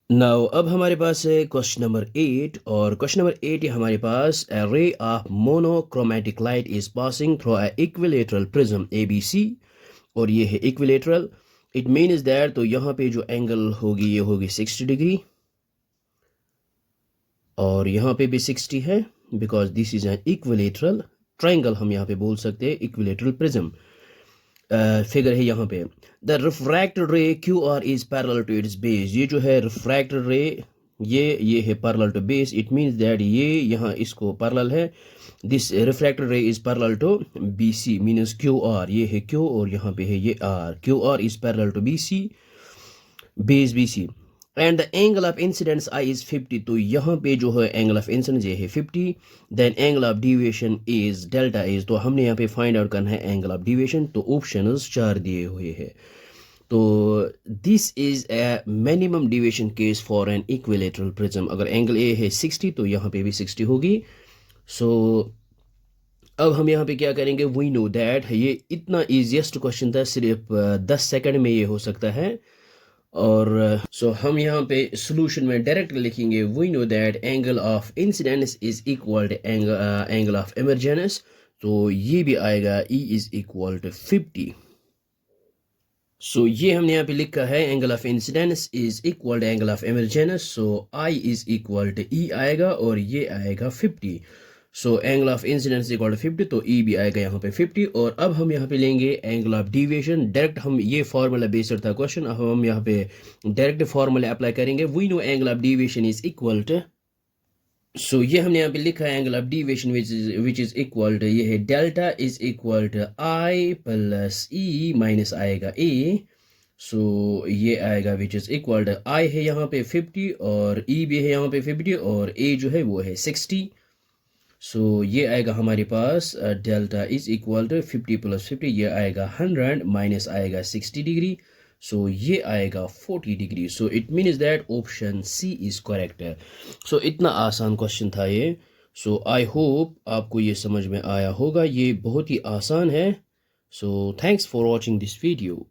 Now अब हमारे पास है क्वेश्चन नंबर 8 और क्वेश्चन नंबर 8 हमारे पास a ray of monochromatic light is passing through a equilateral prism ABC और ये है इक्विलेटरल। इट मीन्स दैट तो यहाँ पे जो एंगल होगी ये होगी 60 डिग्री और यहाँ पे भी 60 है because this is an equilateral triangle. हम यहाँ पे बोल सकते हैं इक्विलेटरल प्रिज्म। फिगर है यहाँ पे the refracted ray Q R is parallel to its base. ये जो है रिफ्रैक्टेड रे ये है parallel to base. It means that ये यहाँ इसको पैरेलल है। This refracted ray is parallel to BC means Q R. ये है क्यू और यहाँ पे है ये R. Q R is parallel to BC base BC and the angle of incidence I is 50। तो यहाँ पे जो है एंगल ऑफ इंसिडेंस ये है 50। Then angle of deviation is delta is. तो हमने यहाँ पे फाइंड आउट करना है एंगल ऑफ डिविएशन। तो ऑप्शंस 4 दिए हुए हैं। तो this is a minimum deviation case for an equilateral prism. अगर एंगल ए है 60 तो यहाँ पे भी 60 होगी। सो अब हम यहाँ पे क्या करेंगे, वी नो दैट ये इतना इजीएस्ट क्वेश्चन था, सिर्फ 10 सेकंड में ये हो सकता है। और सो हम यहाँ पे सॉल्यूशन में डायरेक्ट लिखेंगे we know that angle of incidence is equal to angle of emergence. तो ये भी आएगा E is equal to 50। So ये हमने यहाँ पे लिखा है angle of incidence is equal to angle of emergence. So I is equal to E आएगा और ये आएगा 50। So angle of incidence equal to 50 तो E भी आएगा यहाँ पे 50। और अब हम यहाँ पे लेंगे एंगल ऑफ डिविएशन। डायरेक्ट हम ये फार्मूला बेस्ड था क्वेश्चन, अब हम यहाँ पे डायरेक्ट फार्मूला अप्लाई करेंगे। We know angle of deviation is equal to, so ये हमने यहाँ पे लिखा है angle of deviation which is equal to, ये है delta is equal to I plus E minus आएगा A। सो ये आएगा which is equal to I है यहाँ पे 50 और E भी है यहाँ पे 50 और A जो है वो है 60। सो ये आएगा हमारे पास delta is equal to 50 plus 50, ये आएगा 100 माइनस आएगा 60 डिग्री। सो ये आएगा 40 degree. So it means that option C is correct है। सो इतना आसान क्वेश्चन था ये। सो आई होप आपको ये समझ में आया होगा, ये बहुत ही आसान है। So thanks for watching this video.